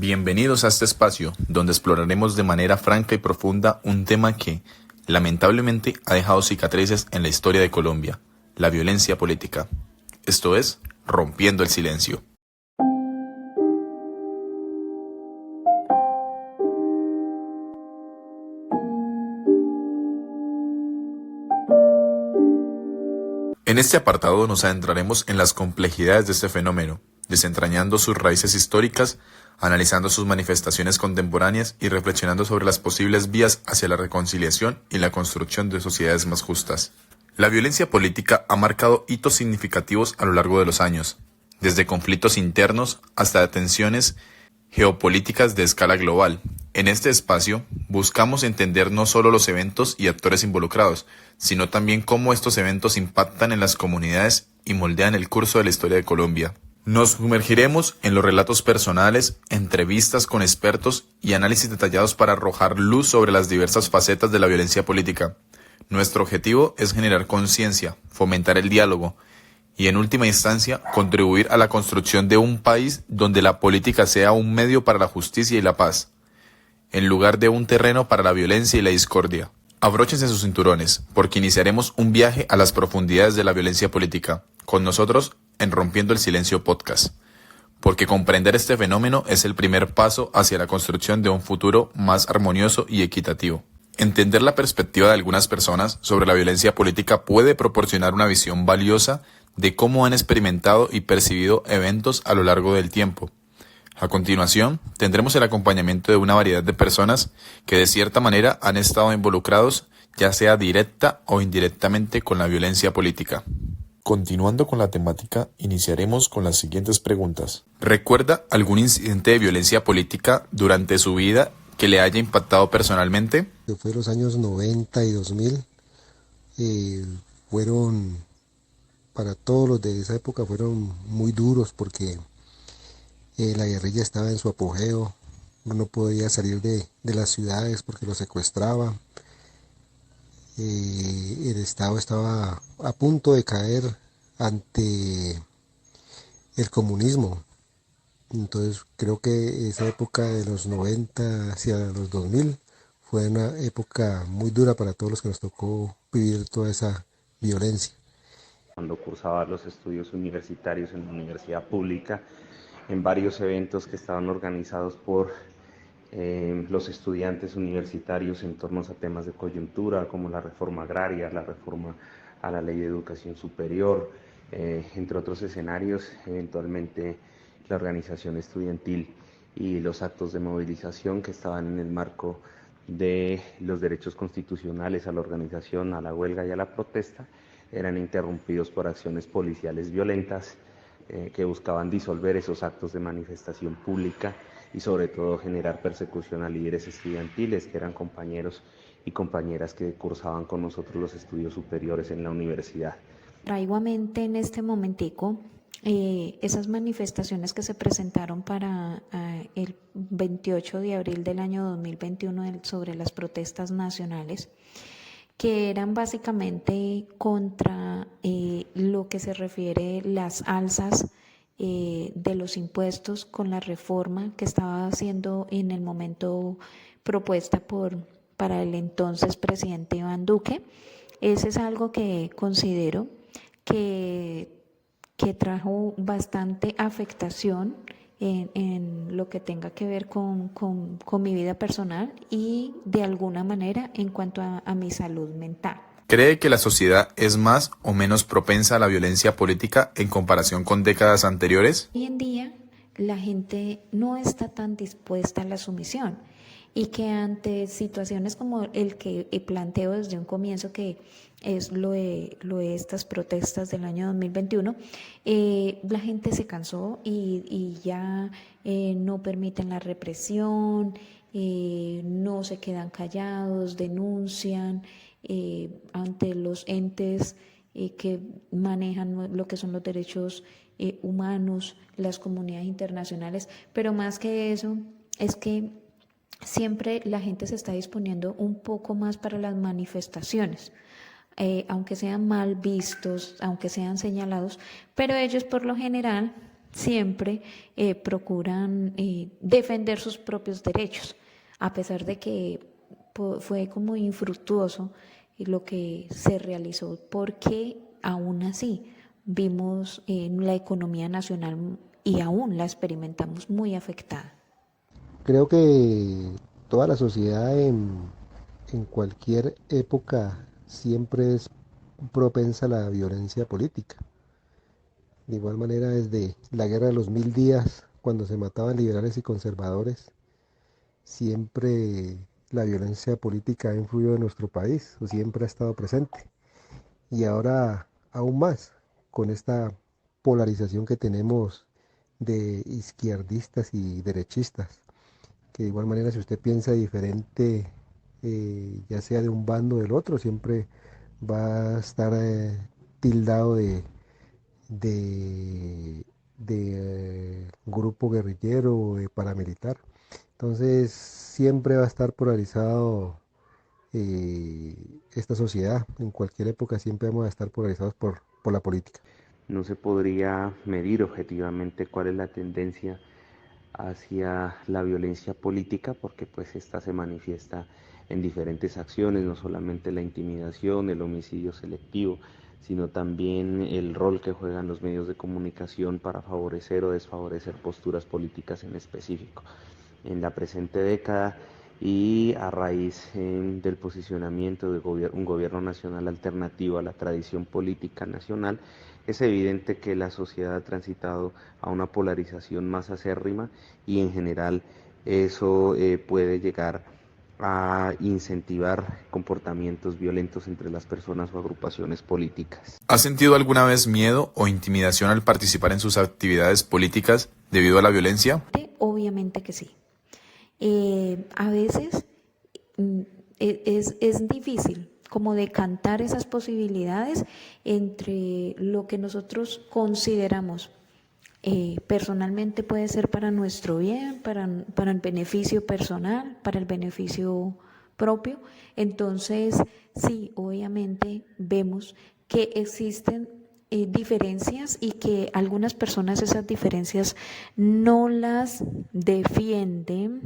Bienvenidos a este espacio donde exploraremos de manera franca y profunda un tema que, lamentablemente, ha dejado cicatrices en la historia de Colombia, la violencia política. Esto es, Rompiendo el Silencio. En este apartado nos adentraremos en las complejidades de este fenómeno, desentrañando sus raíces históricas, analizando sus manifestaciones contemporáneas y reflexionando sobre las posibles vías hacia la reconciliación y la construcción de sociedades más justas. La violencia política ha marcado hitos significativos a lo largo de los años, desde conflictos internos hasta tensiones geopolíticas de escala global. En este espacio, buscamos entender no solo los eventos y actores involucrados, sino también cómo estos eventos impactan en las comunidades y moldean el curso de la historia de Colombia. Nos sumergiremos en los relatos personales, entrevistas con expertos y análisis detallados para arrojar luz sobre las diversas facetas de la violencia política. Nuestro objetivo es generar conciencia, fomentar el diálogo y, en última instancia, contribuir a la construcción de un país donde la política sea un medio para la justicia y la paz, en lugar de un terreno para la violencia y la discordia. Abróchense sus cinturones, porque iniciaremos un viaje a las profundidades de la violencia política, con nosotros en Rompiendo el Silencio Podcast, porque comprender este fenómeno es el primer paso hacia la construcción de un futuro más armonioso y equitativo. Entender la perspectiva de algunas personas sobre la violencia política puede proporcionar una visión valiosa de cómo han experimentado y percibido eventos a lo largo del tiempo. A continuación, tendremos el acompañamiento de una variedad de personas que de cierta manera han estado involucrados, ya sea directa o indirectamente, con la violencia política. Continuando con la temática, iniciaremos con las siguientes preguntas. ¿Recuerda algún incidente de violencia política durante su vida que le haya impactado personalmente? Fue los años 90 y 2000, fueron, para todos los de esa época, fueron muy duros porque la guerrilla estaba en su apogeo, uno no podía salir de las ciudades porque lo secuestraban, el Estado estaba a punto de caer ante el comunismo. Entonces creo que esa época de los 90 hacia los 2000 fue una época muy dura para todos los que nos tocó vivir toda esa violencia. Cuando cursaba los estudios universitarios en la universidad pública, en varios eventos que estaban organizados por los estudiantes universitarios en torno a temas de coyuntura, como la reforma agraria, la reforma a la ley de educación superior, entre otros escenarios, eventualmente la organización estudiantil y los actos de movilización que estaban en el marco de los derechos constitucionales a la organización, a la huelga y a la protesta, eran interrumpidos por acciones policiales violentas que buscaban disolver esos actos de manifestación pública y sobre todo generar persecución a líderes estudiantiles que eran compañeros y compañeras que cursaban con nosotros los estudios superiores en la universidad. Traigo a mente en este momentico esas manifestaciones que se presentaron para el 28 de abril del año 2021 sobre las protestas nacionales, que eran básicamente contra lo que se refiere las alzas de los impuestos con la reforma que estaba siendo en el momento propuesta para el entonces presidente Iván Duque. Ese es algo que considero que trajo bastante afectación en lo que tenga que ver con mi vida personal y de alguna manera en cuanto a mi salud mental. ¿Cree que la sociedad es más o menos propensa a la violencia política en comparación con décadas anteriores? Hoy en día la gente no está tan dispuesta a la sumisión y que ante situaciones como el que planteo desde un comienzo, que es lo de estas protestas del año 2021, la gente se cansó y ya no permiten la represión, no se quedan callados, denuncian ante los entes que manejan lo que son los derechos humanos, las comunidades internacionales, pero más que eso es que siempre la gente se está disponiendo un poco más para las manifestaciones, aunque sean mal vistos, aunque sean señalados, pero ellos por lo general siempre procuran defender sus propios derechos, a pesar de que fue como infructuoso lo que se realizó, porque aún así vimos la economía nacional y aún la experimentamos muy afectada. Creo que toda la sociedad en cualquier época siempre es propensa a la violencia política. De igual manera, desde la Guerra de los Mil Días, cuando se mataban liberales y conservadores, siempre la violencia política ha influido en nuestro país, o siempre ha estado presente. Y ahora aún más, con esta polarización que tenemos de izquierdistas y derechistas, que de igual manera si usted piensa diferente, ya sea de un bando o del otro, siempre va a estar tildado de grupo guerrillero o de paramilitar. Entonces siempre va a estar polarizado esta sociedad. En cualquier época siempre vamos a estar polarizados por la política. No se podría medir objetivamente cuál es la tendencia hacia la violencia política, porque pues esta se manifiesta en diferentes acciones, no solamente la intimidación, el homicidio selectivo, sino también el rol que juegan los medios de comunicación para favorecer o desfavorecer posturas políticas en específico. En la presente década y a raíz del posicionamiento de un gobierno nacional alternativo a la tradición política nacional, es evidente que la sociedad ha transitado a una polarización más acérrima y en general eso puede llegar a incentivar comportamientos violentos entre las personas o agrupaciones políticas. ¿Ha sentido alguna vez miedo o intimidación al participar en sus actividades políticas debido a la violencia? Obviamente que sí. A veces es difícil como decantar esas posibilidades entre lo que nosotros consideramos personalmente puede ser para nuestro bien, para el beneficio personal, para el beneficio propio. Entonces, sí, obviamente vemos que existen diferencias y que algunas personas esas diferencias no las defienden.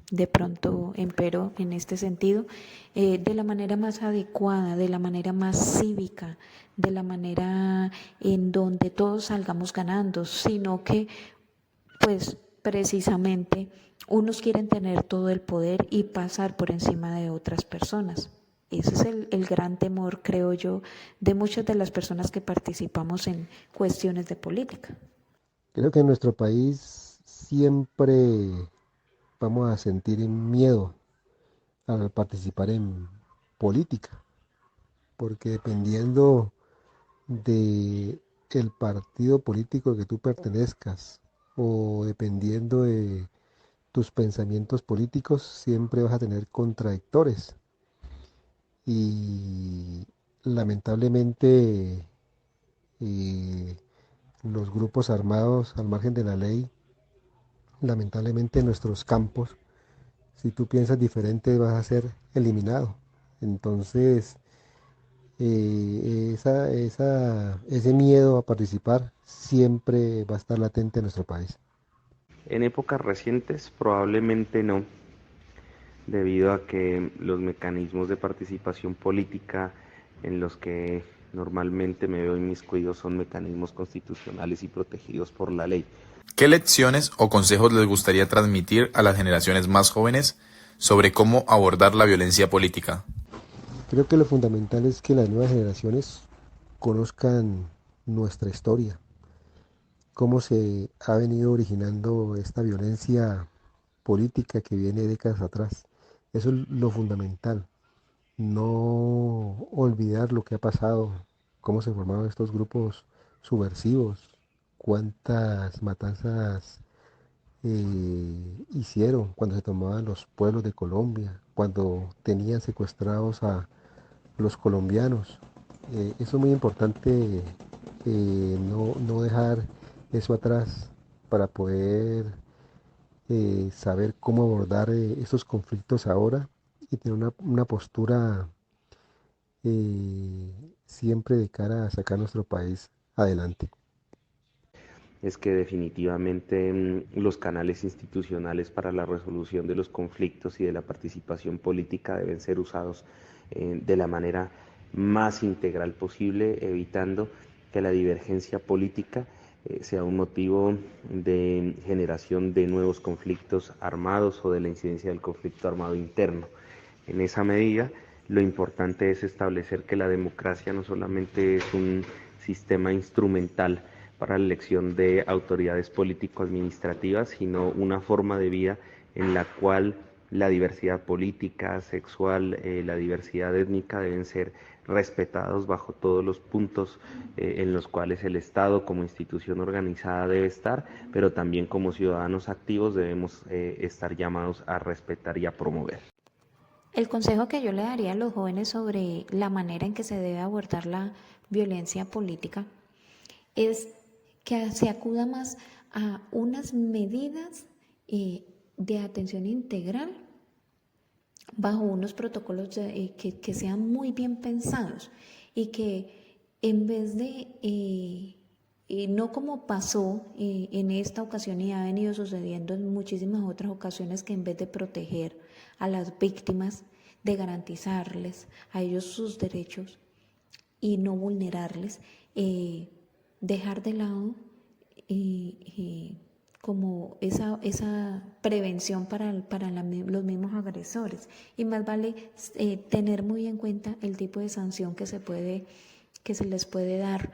De pronto, empero, en este sentido, de la manera más adecuada, de la manera más cívica, de la manera en donde todos salgamos ganando, sino que, pues, precisamente, unos quieren tener todo el poder y pasar por encima de otras personas. Ese es el gran temor, creo yo, de muchas de las personas que participamos en cuestiones de política. Creo que en nuestro país siempre vamos a sentir miedo al participar en política, porque dependiendo de el partido político que tú pertenezcas o dependiendo de tus pensamientos políticos, siempre vas a tener contradictores. Y lamentablemente eh, los grupos armados al margen de la ley, lamentablemente en nuestros campos, si tú piensas diferente vas a ser eliminado. Entonces, ese miedo a participar siempre va a estar latente en nuestro país. En épocas recientes probablemente no, debido a que los mecanismos de participación política en los que normalmente me veo inmiscuido son mecanismos constitucionales y protegidos por la ley. ¿Qué lecciones o consejos les gustaría transmitir a las generaciones más jóvenes sobre cómo abordar la violencia política? Creo que lo fundamental es que las nuevas generaciones conozcan nuestra historia, cómo se ha venido originando esta violencia política que viene décadas atrás. Eso es lo fundamental, no olvidar lo que ha pasado, cómo se formaron estos grupos subversivos, cuántas matanzas hicieron cuando se tomaban los pueblos de Colombia, cuando tenían secuestrados a los colombianos. Eso es muy importante, no dejar eso atrás para poder saber cómo abordar estos conflictos ahora y tener una postura siempre de cara a sacar nuestro país adelante. es que definitivamente los canales institucionales para la resolución de los conflictos y de la participación política deben ser usados de la manera más integral posible, evitando que la divergencia política sea un motivo de generación de nuevos conflictos armados o de la incidencia del conflicto armado interno. En esa medida, lo importante es establecer que la democracia no solamente es un sistema instrumental para la elección de autoridades político-administrativas, sino una forma de vida en la cual la diversidad política, sexual, la diversidad étnica deben ser respetados bajo todos los puntos en los cuales el Estado como institución organizada debe estar, pero también como ciudadanos activos debemos estar llamados a respetar y a promover. El consejo que yo le daría a los jóvenes sobre la manera en que se debe abordar la violencia política es que se acuda más a unas medidas de atención integral bajo unos protocolos que sean muy bien pensados y que en vez de, no como pasó en esta ocasión y ha venido sucediendo en muchísimas otras ocasiones, que en vez de proteger a las víctimas, de garantizarles a ellos sus derechos y no vulnerarles, dejar de lado como esa prevención para los mismos agresores, y más vale tener muy en cuenta el tipo de sanción que se les puede dar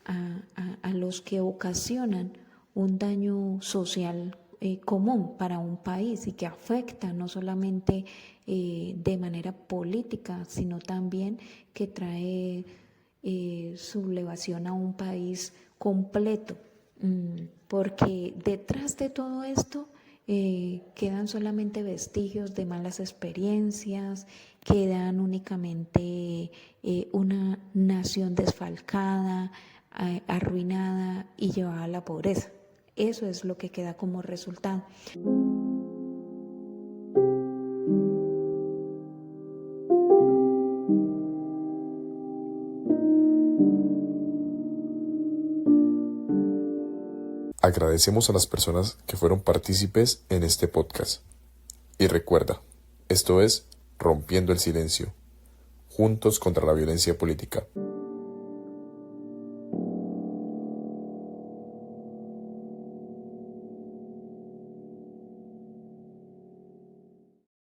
a los que ocasionan un daño social común para un país y que afecta no solamente de manera política, sino también que trae sublevación a un país completo, porque detrás de todo esto quedan solamente vestigios de malas experiencias, quedan únicamente una nación desfalcada, arruinada y llevada a la pobreza. Eso es lo que queda como resultado. Agradecemos a las personas que fueron partícipes en este podcast. Y recuerda, esto es Rompiendo el Silencio, juntos contra la violencia política.